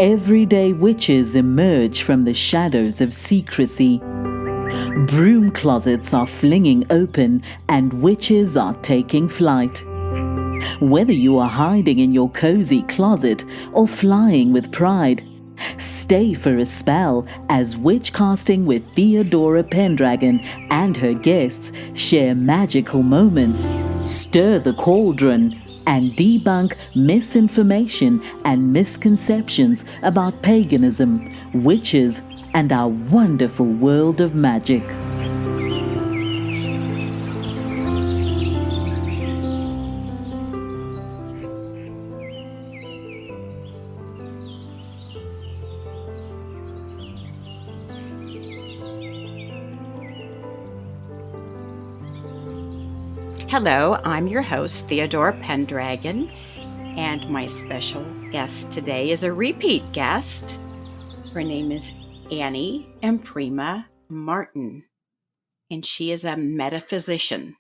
everyday witches emerge from the shadows of secrecy. Broom closets are flinging open and witches are taking flight. Whether you are hiding in your cozy closet or flying with pride, stay for a spell as Witchcasting with Theodora Pendragon and her guests share magical moments, stir the cauldron, and debunk misinformation and misconceptions about paganism, witches, and our wonderful world of magic. Hello, I'm your host, Theodora Pendragon, and my special guest today is a repeat guest. Her name is Annie Emprima-Martin, and she is a metaphysician.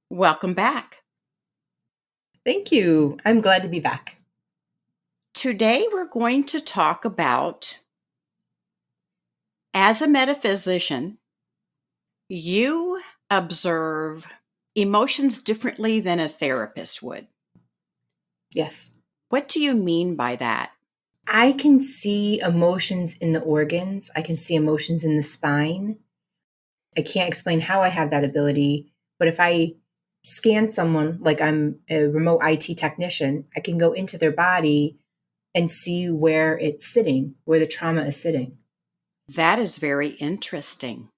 Welcome back. Thank you. I'm glad to be back. Today we're going to talk about, as a metaphysician, you observe emotions differently than a therapist would. Yes. What do you mean by that? I can see emotions in the organs. I can see emotions in the spine. I can't explain how I have that ability, but if I scan someone, like I'm a remote IT technician, I can go into their body and see where it's sitting, where the trauma is sitting. That is very interesting.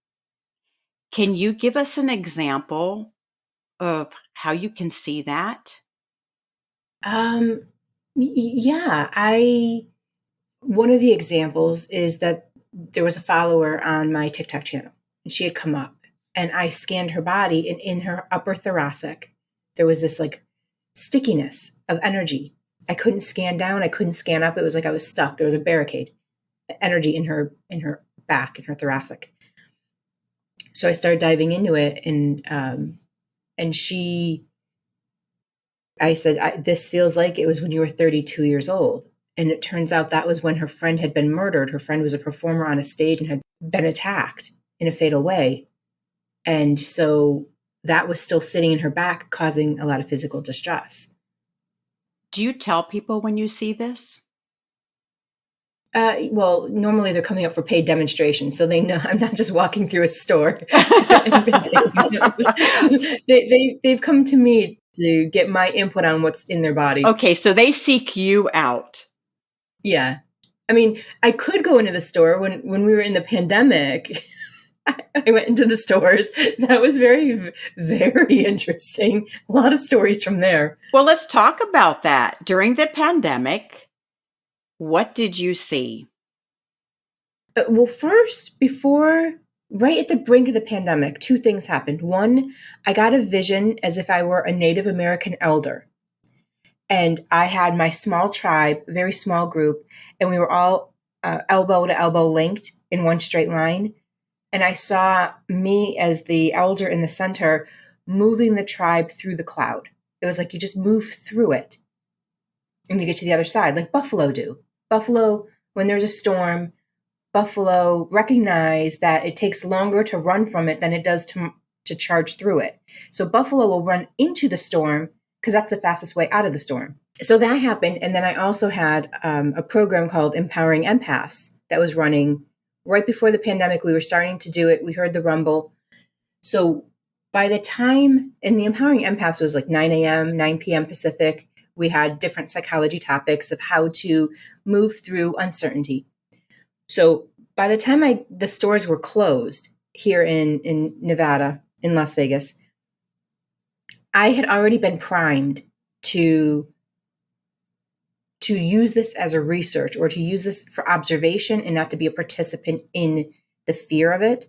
Can you give us an example of how you can see that? Yeah, one of the examples is that there was a follower on my TikTok channel and she had come up and I scanned her body, and in her upper thoracic, there was this like stickiness of energy. I couldn't scan down. I couldn't scan up. It was like I was stuck. There was a barricade, energy in her back, in her thoracic. So I started diving into it, and I said, this feels like it was when you were 32 years old. And it turns out that was when her friend had been murdered. Her friend was a performer on a stage and had been attacked in a fatal way. And so that was still sitting in her back, causing a lot of physical distress. Do you tell people when you see this? Well, normally they're coming up for paid demonstrations, so they know I'm not just walking through a store. They've come to me to get my input on what's in their body. Okay, so they seek you out. Yeah. I mean, I could go into the store when we were in the pandemic. I went into the stores. That was very, very interesting. A lot of stories from there. Well, let's talk about that. During the pandemic, what did you see? Well, first, right at the brink of the pandemic, two things happened. One, I got a vision as if I were a Native American elder. And I had my small tribe, very small group, and we were all elbow to elbow linked in one straight line. And I saw me as the elder in the center moving the tribe through the cloud. It was like you just move through it and you get to the other side, like buffalo do. Buffalo, when there's a storm, buffalo recognize that it takes longer to run from it than it does to charge through it. So buffalo will run into the storm because that's the fastest way out of the storm. So that happened. And then I also had a program called Empowering Empaths that was running right before the pandemic. We were starting to do it. We heard the rumble. So by the time, and the Empowering Empaths was like 9 a.m., 9 p.m. Pacific, we had different psychology topics of how to move through uncertainty. So by the time the stores were closed here in Nevada, in Las Vegas, I had already been primed to use this as a research or to use this for observation and not to be a participant in the fear of it.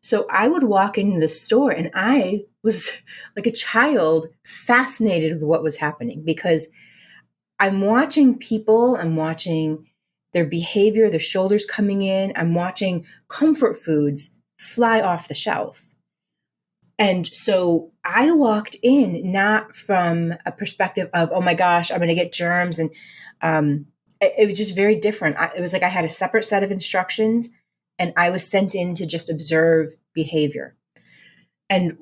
So I would walk into the store and I was like a child fascinated with what was happening because I'm watching people, I'm watching their behavior, their shoulders coming in. I'm watching comfort foods fly off the shelf. And so I walked in not from a perspective of, oh my gosh, I'm going to get germs. And it was just very different. It was like I had a separate set of instructions and I was sent in to just observe behavior. And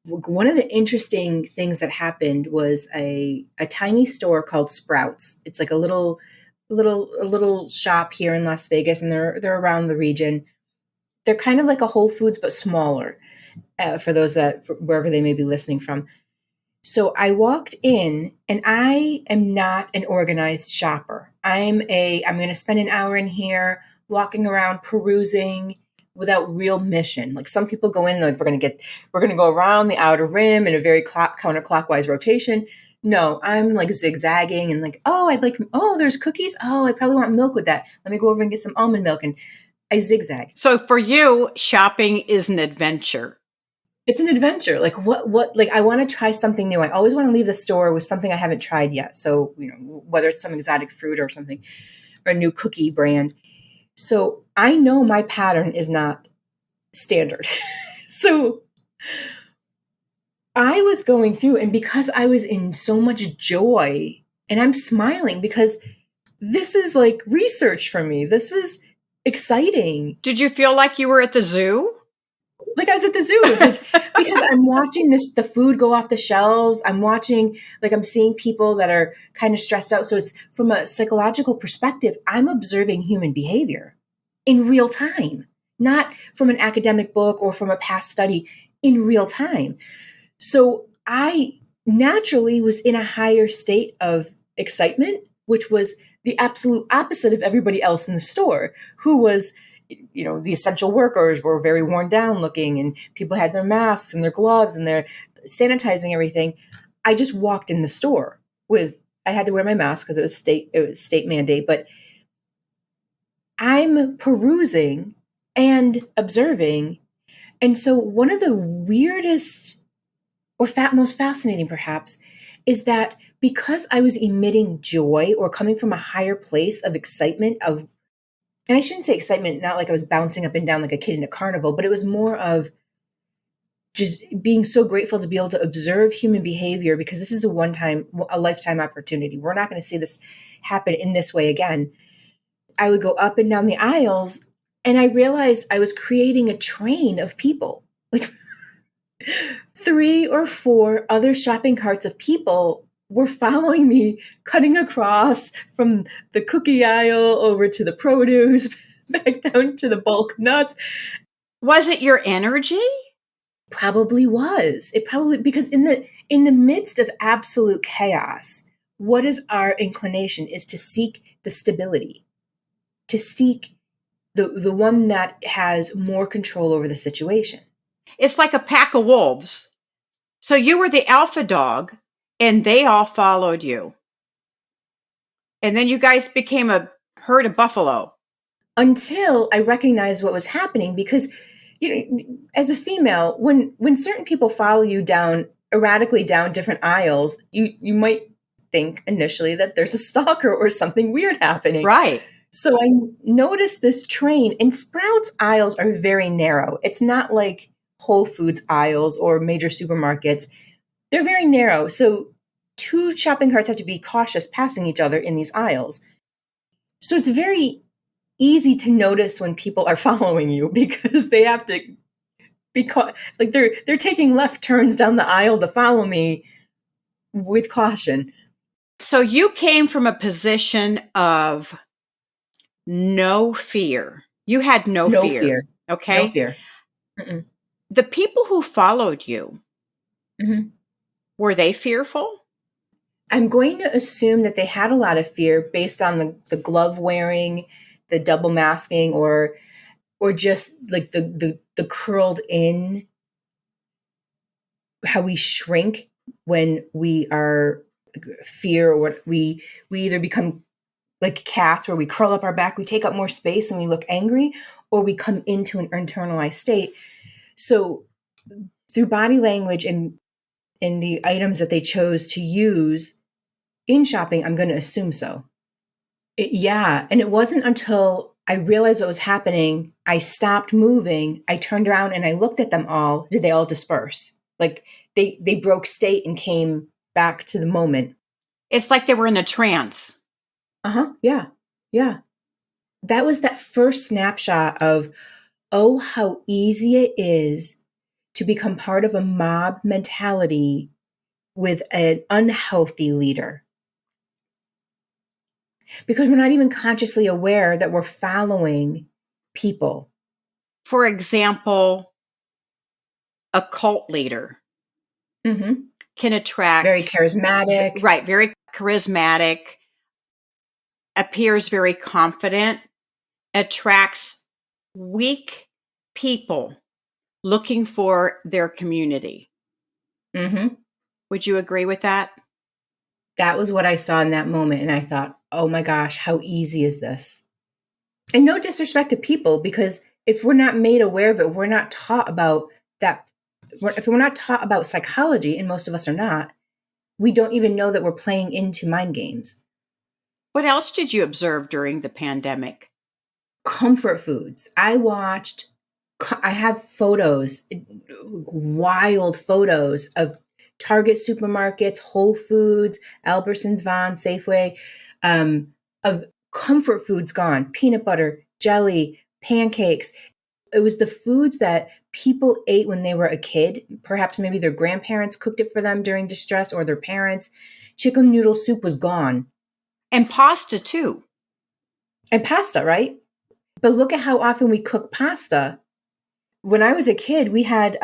one of the interesting things that happened was a tiny store called Sprouts. It's like a little shop here in Las Vegas, and they're around the region. They're kind of like a Whole Foods, but smaller, for those wherever they may be listening from. So I walked in, and I am not an organized shopper. I'm going to spend an hour in here walking around perusing without real mission. Like some people go in, like we're going to go around the outer rim in a very counterclockwise rotation. No, I'm like zigzagging and like, there's cookies. Oh, I probably want milk with that. Let me go over and get some almond milk. And I zigzag. So for you, shopping is an adventure. It's an adventure. Like like I want to try something new. I always want to leave the store with something I haven't tried yet. So, whether it's some exotic fruit or something, or a new cookie brand. So I know my pattern is not standard. So I was going through, and because I was in so much joy, and I'm smiling because this is like research for me. This was exciting. Did you feel like you were at the zoo? Like I was at the zoo. It's like, because I'm watching the food go off the shelves. I'm seeing people that are kind of stressed out. So it's from a psychological perspective, I'm observing human behavior in real time, not from an academic book or from a past study, in real time. So I naturally was in a higher state of excitement, which was the absolute opposite of everybody else in the store, who was, the essential workers were very worn down looking, and people had their masks and their gloves and they're sanitizing everything. I just walked in the store I had to wear my mask because it was state mandate, but I'm perusing and observing. And so one of the weirdest or most fascinating perhaps is that because I was emitting joy or coming from a higher place of excitement and I shouldn't say excitement, not like I was bouncing up and down like a kid in a carnival, but it was more of just being so grateful to be able to observe human behavior, because this is a lifetime opportunity. We're not going to see this happen in this way again. I would go up and down the aisles, and I realized I was creating a train of people, like 3 or 4 other shopping carts of people were following me, cutting across from the cookie aisle over to the produce, back down to the bulk nuts. Was it your energy? Probably was. Because in the midst of absolute chaos, what is our inclination is to seek the stability, to seek the one that has more control over the situation. It's like a pack of wolves. So you were the alpha dog, and they all followed you. And then you guys became a herd of buffalo. Until I recognized what was happening, because, as a female, when certain people follow you erratically down different aisles, you might think initially that there's a stalker or something weird happening. Right. So I noticed this train, and Sprouts aisles are very narrow. It's not like Whole Foods aisles or major supermarkets. They're very narrow. So 2 shopping carts have to be cautious passing each other in these aisles. So it's very easy to notice when people are following you, because they have to be like they're taking left turns down the aisle to follow me with caution. So you came from a position of no fear. You had no fear. Okay. No fear. Mm-mm. The people who followed you, Mm-hmm. were they fearful? I'm going to assume that they had a lot of fear based on the glove wearing, the double masking, or just like the curled in, how we shrink when we are fear, or what we either become like cats where we curl up our back, we take up more space and we look angry, or we come into an internalized state. So through body language and the items that they chose to use in shopping, I'm going to assume so. And it wasn't until I realized what was happening, I stopped moving, I turned around and I looked at them all. Did they all disperse? Like they broke state and came back to the moment. It's like they were in a trance. Yeah. Yeah. That was that first snapshot of, oh, how easy it is to become part of a mob mentality with an unhealthy leader. Because we're not even consciously aware that we're following people. For example, a cult leader can attract... Very charismatic. Right, very charismatic, appears very confident, attracts weak people looking for their community. Would you agree with that? That was what I saw in that moment. And I thought, oh my gosh, how easy is this? And no disrespect to people, because if we're not made aware of it, we're not taught about that. If we're not taught about psychology, and most of us are not, we don't even know that we're playing into mind games. What else did you observe during the pandemic? Comfort foods. I have photos, wild photos of Target supermarkets, Whole Foods, Albertsons, Vaughn, Safeway, of comfort foods gone. Peanut butter, jelly, pancakes. It was the foods that people ate when they were a kid. Perhaps maybe their grandparents cooked it for them during distress, or their parents. Chicken noodle soup was gone. And pasta too. And pasta, right? But look at how often we cook pasta. When I was a kid, we had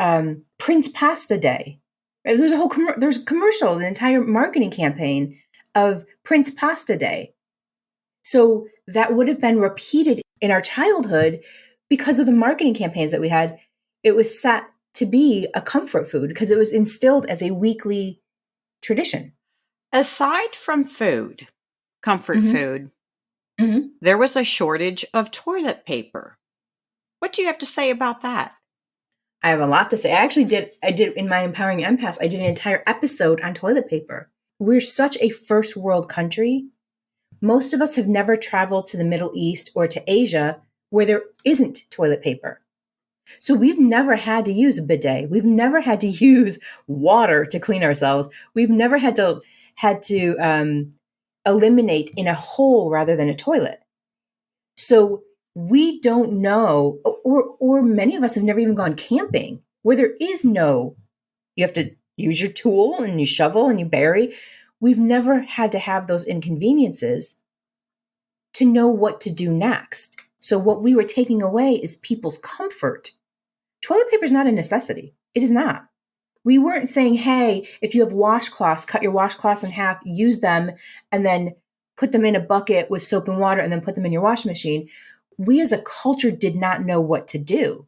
Prince Pasta Day. There's a commercial, an entire marketing campaign of Prince Pasta Day. So that would have been repeated in our childhood because of the marketing campaigns that we had. It was set to be a comfort food because it was instilled as a weekly tradition. Aside from food, comfort food, there was a shortage of toilet paper. What do you have to say about that? I have a lot to say. I did in my Empowering Empaths, I did an entire episode on toilet paper. We're such a first world country. Most of us have never traveled to the Middle East or to Asia where there isn't toilet paper. So we've never had to use a bidet. We've never had to use water to clean ourselves. We've never had to eliminate in a hole rather than a toilet. So we don't know, or many of us have never even gone camping where there is no, you have to use your tool and you shovel and you bury. We've never had to have those inconveniences to know what to do next. So what we were taking away is people's comfort. Toilet paper is not a necessity. It is not. We weren't saying, hey, if you have washcloths, cut your washcloths in half, use them, and then put them in a bucket with soap and water and then put them in your washing machine. We as a culture did not know what to do.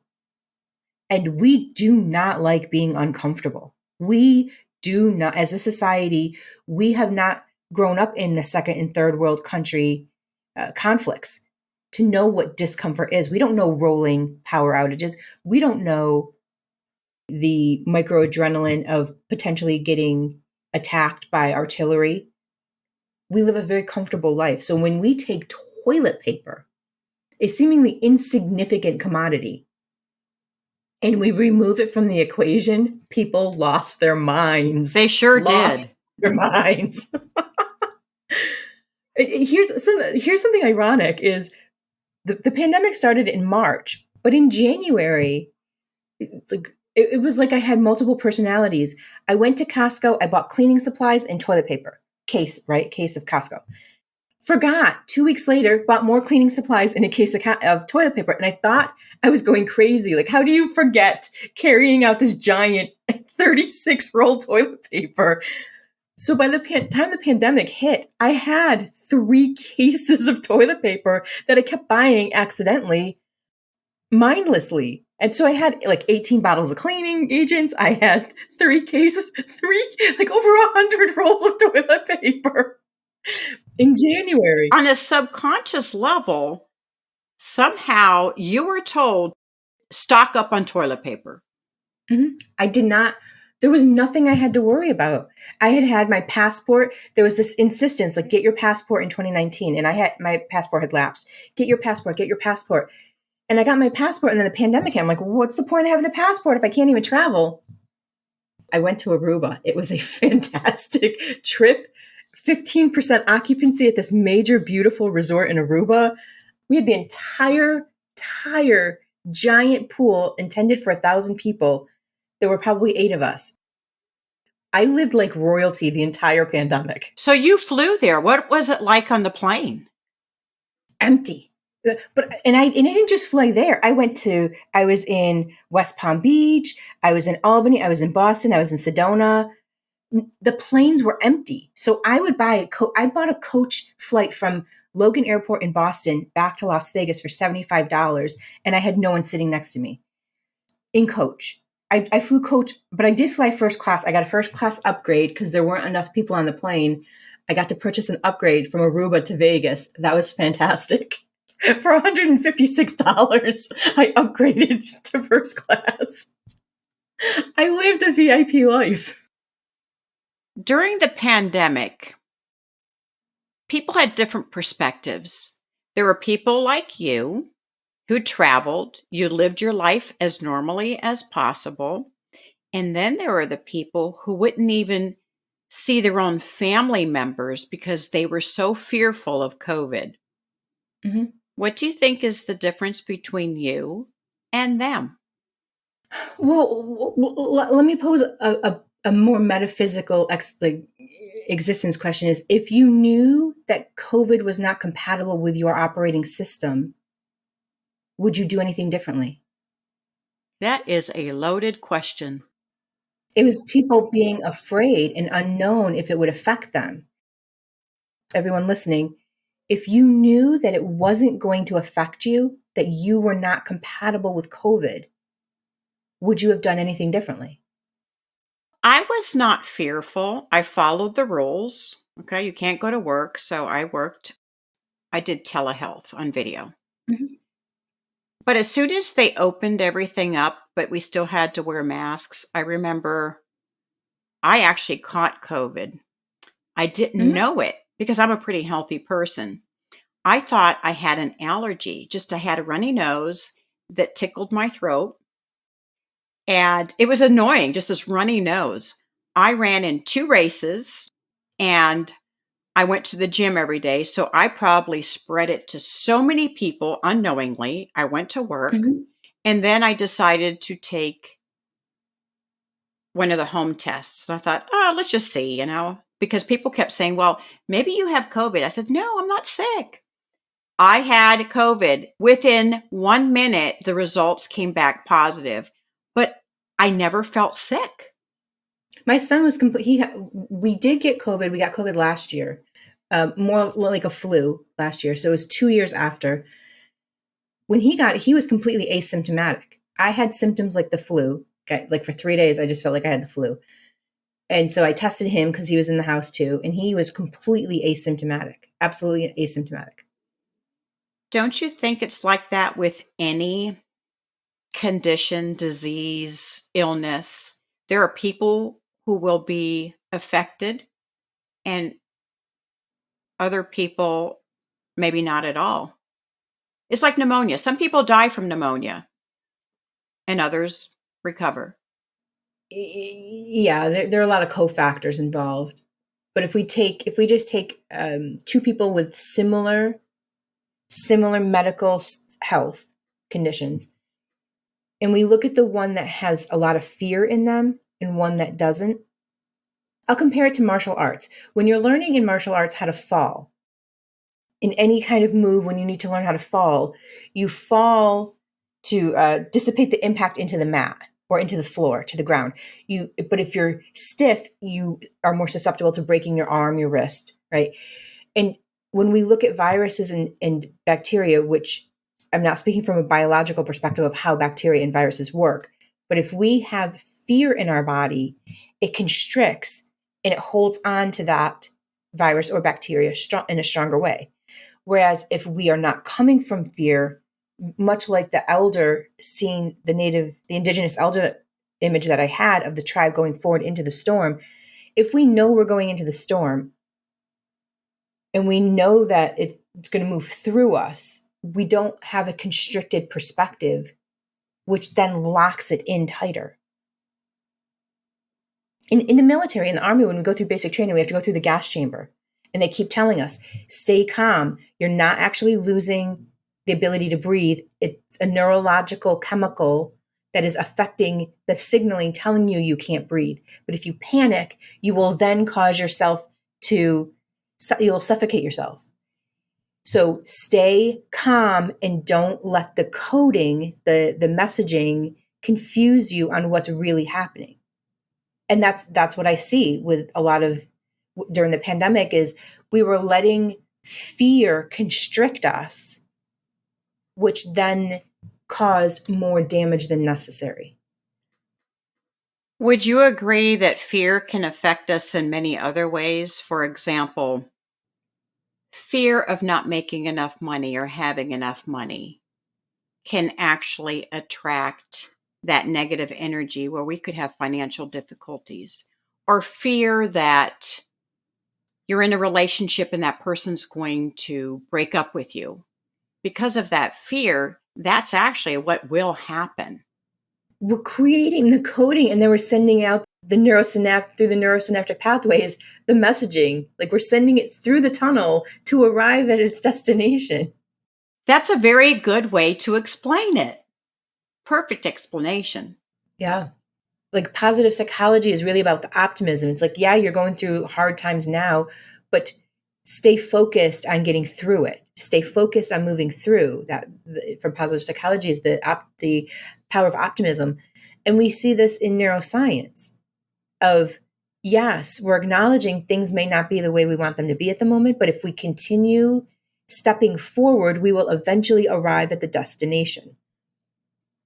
And we do not like being uncomfortable. We do not, as a society, we have not grown up in the second and third world country conflicts to know what discomfort is. We don't know rolling power outages. We don't know the microadrenaline of potentially getting attacked by artillery. We live a very comfortable life. So when we take toilet paper, a seemingly insignificant commodity, and we remove it from the equation, people lost their minds. They sure lost did. Their minds. Here's something ironic is the pandemic started in March, but in January, it was like I had multiple personalities. I went to Costco, I bought cleaning supplies and toilet paper. Case of Costco. Forgot 2 weeks later, bought more cleaning supplies and a case of toilet paper. And I thought I was going crazy. Like, how do you forget carrying out this giant 36-roll toilet paper? So by the time the pandemic hit, I had 3 cases of toilet paper that I kept buying accidentally, mindlessly. And so I had like 18 bottles of cleaning agents. I had 3 cases, like over 100 rolls of toilet paper in January. On a subconscious level, somehow you were told, stock up on toilet paper. I did not. There was nothing I had to worry about. I had my passport. There was this insistence, like, get your passport in 2019. And my passport had lapsed. Get your passport. And I got my passport, and then the pandemic hit. I'm like, well, what's the point of having a passport if I can't even travel? I went to Aruba. It was a fantastic trip 15% occupancy at this major, beautiful resort in Aruba. We had the entire giant pool intended for 1,000 people. There were probably 8 of us. I lived like royalty the entire pandemic. So you flew there. What was it like on the plane? Empty. And I didn't just fly there. I was in West Palm Beach. I was in Albany. I was in Boston. I was in Sedona. The planes were empty. So I would I bought a coach flight from Logan Airport in Boston back to Las Vegas for $75. And I had no one sitting next to me in coach. I flew coach, but I did fly first class. I got a first class upgrade because there weren't enough people on the plane. I got to purchase an upgrade from Aruba to Vegas. That was fantastic. For $156, I upgraded to first class. I lived a VIP life. During the pandemic, people had different perspectives. There were people like you who traveled. You lived your life as normally as possible. And then there were the people who wouldn't even see their own family members because they were so fearful of COVID. Mm-hmm. What do you think is the difference between you and them? Well, let me pose a more metaphysical existence question is, if you knew that COVID was not compatible with your operating system, would you do anything differently? That is a loaded question. It was people being afraid and unknown if it would affect them. Everyone listening, if you knew that it wasn't going to affect you, that you were not compatible with COVID, would you have done anything differently? I was not fearful. I followed the rules. Okay, you can't go to work. So I did telehealth on video. Mm-hmm. But as soon as they opened everything up, but we still had to wear masks, I remember I actually caught COVID. I didn't know it because I'm a pretty healthy person. I thought I had an allergy. I had a runny nose that tickled my throat. And it was annoying, just this runny nose. I ran in 2 races and I went to the gym every day. So I probably spread it to so many people unknowingly. I went to work and then I decided to take one of the home tests. And I thought, let's just see, because people kept saying, well, maybe you have COVID. I said, no, I'm not sick. I had COVID. Within 1 minute, the results came back positive, but I never felt sick. My son was we did get COVID. We got COVID last year, more like a flu last year. So it was 2 years after. When he got it, he was completely asymptomatic. I had symptoms like the flu. Like for 3 days, I just felt like I had the flu. And so I tested him because he was in the house too. And he was completely asymptomatic, absolutely asymptomatic. Don't you think it's like that with any condition, disease, illness? There are people who will be affected and other people maybe not at all. It's like pneumonia. Some people die from pneumonia and others recover. Yeah, there are a lot of cofactors involved. But if we just take 2 people with similar medical health conditions, and we look at the one that has a lot of fear in them and one that doesn't, I'll compare it to martial arts. When you're learning in martial arts how to fall, in any kind of move, when you need to learn how to fall, you fall to dissipate the impact into the mat or into the floor, to the ground. But if you're stiff, you are more susceptible to breaking your arm, your wrist, right? And when we look at viruses and bacteria, which I'm not speaking from a biological perspective of how bacteria and viruses work, but if we have fear in our body, it constricts and it holds on to that virus or bacteria in a stronger way. Whereas if we are not coming from fear, much like the elder seeing the indigenous elder image that I had of the tribe going forward into the storm, if we know we're going into the storm and we know that it's going to move through us, we don't have a constricted perspective, which then locks it in tighter. In the military, in the army, when we go through basic training, we have to go through the gas chamber. And they keep telling us, stay calm. You're not actually losing the ability to breathe. It's a neurological chemical that is affecting the signaling, telling you can't breathe. But if you panic, you will then cause yourself you'll suffocate yourself. So stay calm and don't let the coding, the messaging confuse you on what's really happening. And that's what I see with a lot of during the pandemic is we were letting fear constrict us, which then caused more damage than necessary. Would you agree that fear can affect us in many other ways? For example, fear of not making enough money or having enough money can actually attract that negative energy where we could have financial difficulties, or fear that you're in a relationship and that person's going to break up with you. Because of that fear, that's actually what will happen. We're creating the coding and then we're sending out through the neurosynaptic pathways, the messaging, like we're sending it through the tunnel to arrive at its destination. That's a very good way to explain it. Perfect explanation. Yeah. Like positive psychology is really about the optimism. It's like, yeah, you're going through hard times now, but stay focused on getting through it. Stay focused on moving through that. From positive psychology is the power of optimism. And we see this in neuroscience of, yes, we're acknowledging things may not be the way we want them to be at the moment, but if we continue stepping forward, we will eventually arrive at the destination.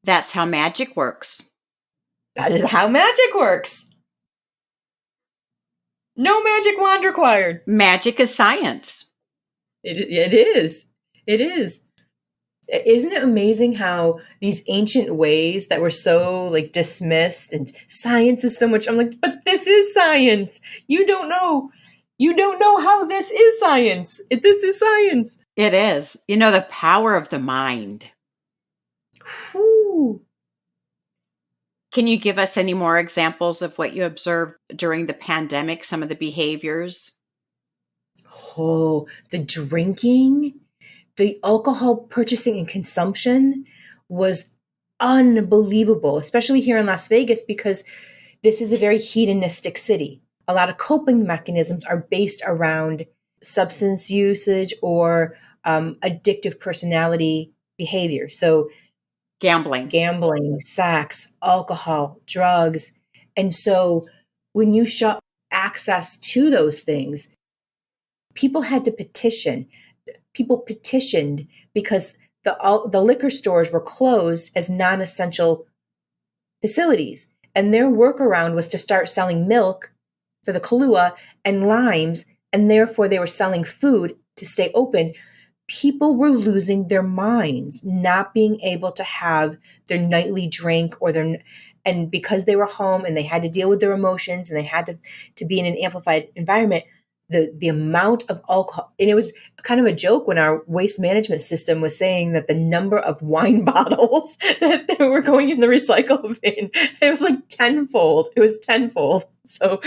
That's how magic works. That is how magic works. No magic wand required. Magic is science. It is. It is. Isn't it amazing how these ancient ways that were so like dismissed and science is so much, I'm like, but this is science. You don't know how this is science. This is science. It is. The power of the mind. Whew. Can you give us any more examples of what you observed during the pandemic, some of the behaviors? Oh, the drinking, the alcohol purchasing and consumption was unbelievable, especially here in Las Vegas, because this is a very hedonistic city. A lot of coping mechanisms are based around substance usage or addictive personality behavior. So gambling, sex, alcohol, drugs. And so when you shut access to those things, people had to petition. People petitioned because the liquor stores were closed as non-essential facilities. And their workaround was to start selling milk for the Kahlua and limes, and therefore they were selling food to stay open. People were losing their minds, not being able to have their nightly drink and because they were home and they had to deal with their emotions and they had to be in an amplified environment, the amount of alcohol, and it was kind of a joke when our waste management system was saying that the number of wine bottles that they were going in the recycle bin, it was like tenfold. It was tenfold. So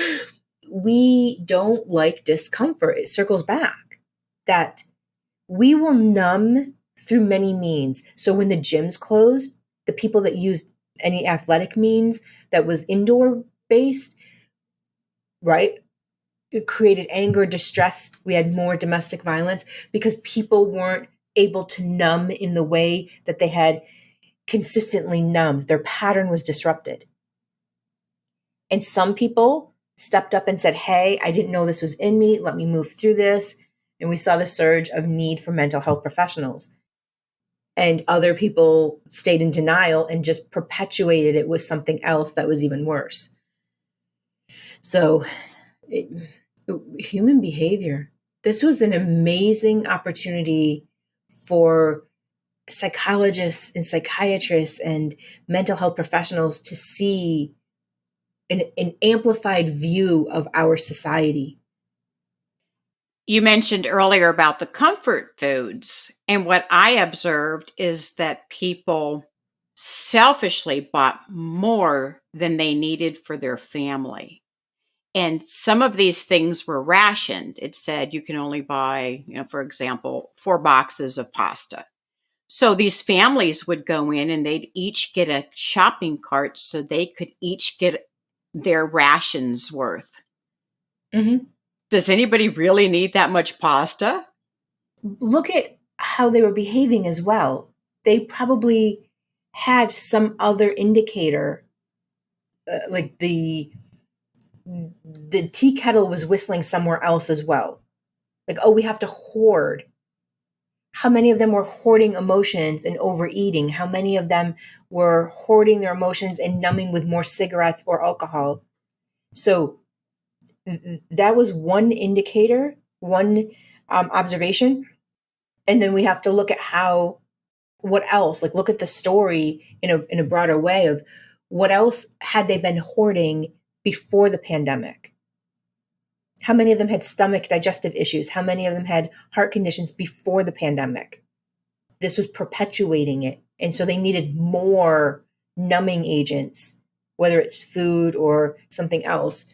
we don't like discomfort. It circles back that we will numb through many means. So when the gyms closed, the people that used any athletic means that was indoor based, right? It created anger, distress. We had more domestic violence because people weren't able to numb in the way that they had consistently numbed. Their pattern was disrupted. And some people stepped up and said, hey, I didn't know this was in me. Let me move through this. And we saw the surge of need for mental health professionals. And other people stayed in denial and just perpetuated it with something else that was even worse. So human behavior. This was an amazing opportunity for psychologists and psychiatrists and mental health professionals to see an amplified view of our society. You mentioned earlier about the comfort foods. And what I observed is that people selfishly bought more than they needed for their family. And some of these things were rationed. It said you can only buy, for example, 4 boxes of pasta. So these families would go in and they'd each get a shopping cart so they could each get their rations worth. Mm-hmm. Does anybody really need that much pasta? Look at how they were behaving as well. They probably had some other indicator, like the tea kettle was whistling somewhere else as well. Like, oh, we have to hoard. How many of them were hoarding emotions and overeating? How many of them were hoarding their emotions and numbing with more cigarettes or alcohol? So that was one indicator, one observation. And then we have to look at what else, like look at the story in a broader way of what else had they been hoarding before the pandemic? How many of them had stomach digestive issues? How many of them had heart conditions before the pandemic? This was perpetuating it. And so they needed more numbing agents, whether it's food or something else,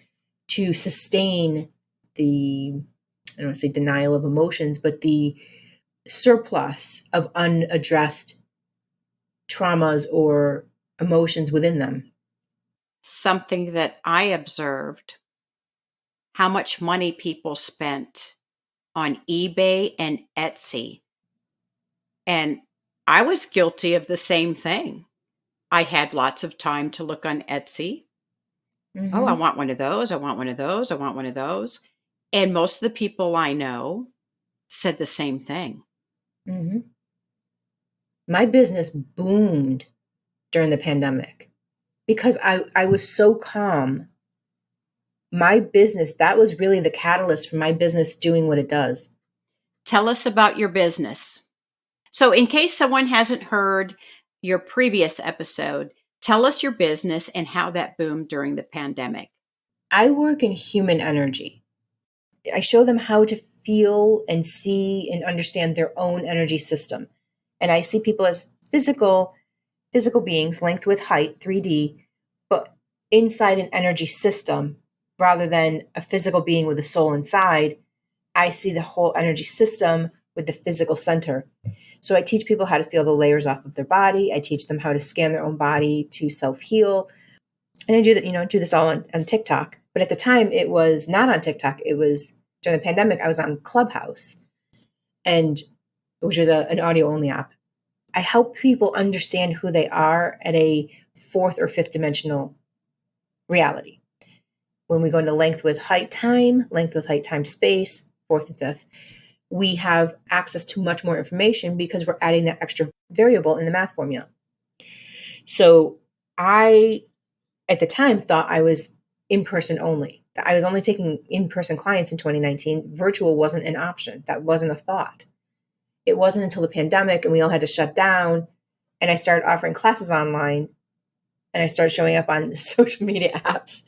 to sustain the, I don't want to say denial of emotions, but the surplus of unaddressed traumas or emotions within them. Something that I observed, how much money people spent on eBay and Etsy. And I was guilty of the same thing. I had lots of time to look on Etsy. Mm-hmm. Oh, I want one of those. I want one of those. I want one of those. And most of the people I know said the same thing. Mm-hmm. My business boomed during the pandemic because I was so calm. My business, that was really the catalyst for my business doing what it does. Tell us about your business. So in case someone hasn't heard your previous episode, tell us your business and how that boomed during the pandemic. I work in human energy. I show them how to feel and see and understand their own energy system. And I see people as physical beings, length, width, height, 3D, but inside an energy system rather than a physical being with a soul inside. I see the whole energy system with the physical center. So I teach people how to feel the layers off of their body. I teach them how to scan their own body to self-heal. And I do that, do this all on TikTok. But at the time, it was not on TikTok. It was during the pandemic. I was on Clubhouse, which is an audio-only app. I help people understand who they are at a 4th or 5th dimensional reality. When we go into length, width, height, time, space, 4th and 5th, we have access to much more information because we're adding that extra variable in the math formula. So I, at the time, thought I was in-person only. I was only taking in-person clients in 2019. Virtual wasn't an option. That wasn't a thought. It wasn't until the pandemic and we all had to shut down and I started offering classes online and I started showing up on social media apps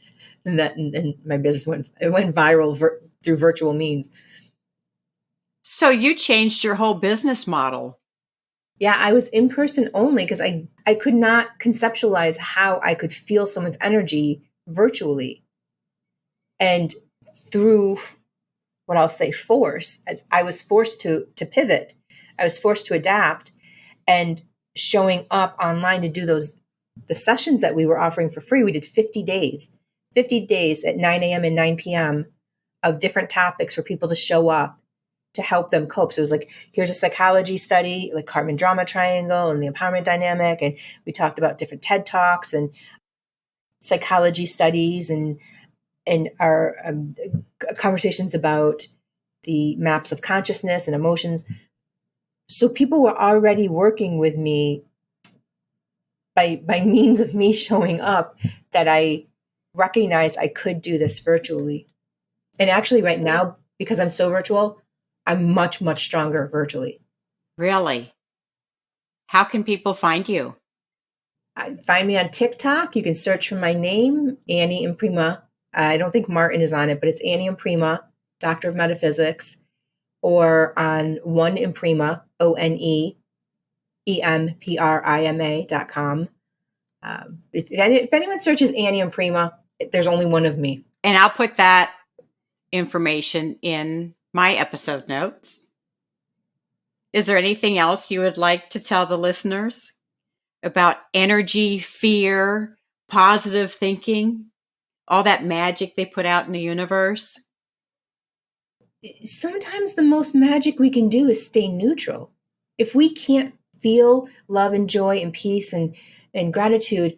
and my business went viral through virtual means. So you changed your whole business model. Yeah, I was in person only because I could not conceptualize how I could feel someone's energy virtually. And through what I'll say force, I was forced to pivot. I was forced to adapt, and showing up online to do the sessions that we were offering for free. We did 50 days at 9 a.m. and 9 p.m. of different topics for people to show up to help them cope. So it was like, here's a psychology study, like Karman drama triangle and the empowerment dynamic. And we talked about different TED Talks and psychology studies and our conversations about the maps of consciousness and emotions. So people were already working with me by means of me showing up that I recognized I could do this virtually. And actually right now, because I'm so virtual, I'm much, much stronger virtually. Really? How can people find you? Find me on TikTok. You can search for my name, Annie Emprima. I don't think Martin is on it, but it's Annie Emprima, Doctor of Metaphysics, or on One Emprima, ONEEMPRIMA.com. If anyone searches Annie Emprima, there's only one of me. And I'll put that information in my episode notes. Is there anything else you would like to tell the listeners about energy, fear, positive thinking, all that magic they put out in the universe? Sometimes the most magic we can do is stay neutral. If we can't feel love and joy and peace and gratitude,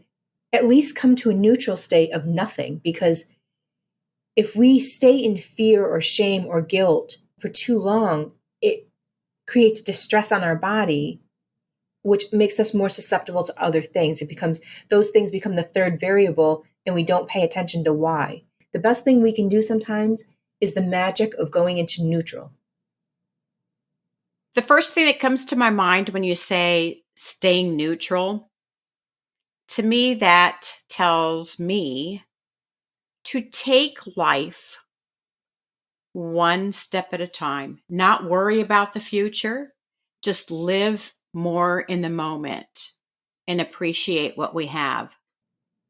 at least come to a neutral state of nothing. Because if we stay in fear or shame or guilt for too long, it creates distress on our body, which makes us more susceptible to other things. Those things become the third variable, and we don't pay attention to why. The best thing we can do sometimes is the magic of going into neutral. The first thing that comes to my mind when you say staying neutral, to me, that tells me to take life one step at a time, not worry about the future, just live more in the moment and appreciate what we have.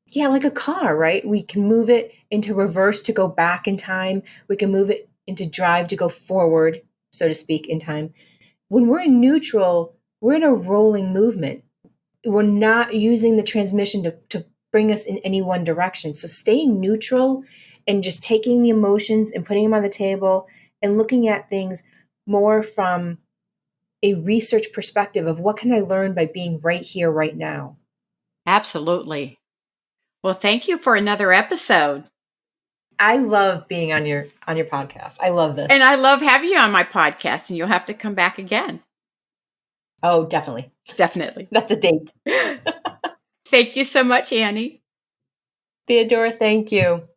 Yeah, like a car, right? We can move it into reverse to go back in time. We can move it into drive to go forward, so to speak, in time. When we're in neutral, we're in a rolling movement. We're not using the transmission to bring us in any one direction. So staying neutral and just taking the emotions and putting them on the table and looking at things more from a research perspective of what can I learn by being right here, right now. Absolutely. Well, thank you for another episode. I love being on your podcast. I love this. And I love having you on my podcast, and you'll have to come back again. Oh, definitely. Definitely. That's a date. Thank you so much, Annie. Theodora, thank you.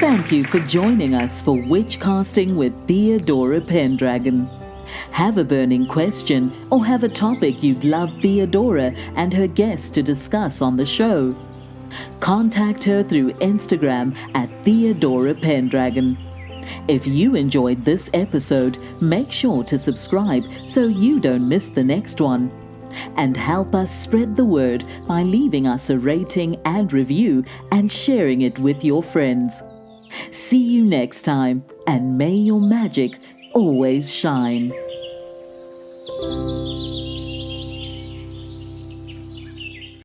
Thank you for joining us for Witchcasting with Theodora Pendragon. Have a burning question or have a topic you'd love Theodora and her guests to discuss on the show? Contact her through Instagram at Theodora Pendragon. If you enjoyed this episode, make sure to subscribe so you don't miss the next one. And help us spread the word by leaving us a rating and review and sharing it with your friends. See you next time, and may your magic always shine.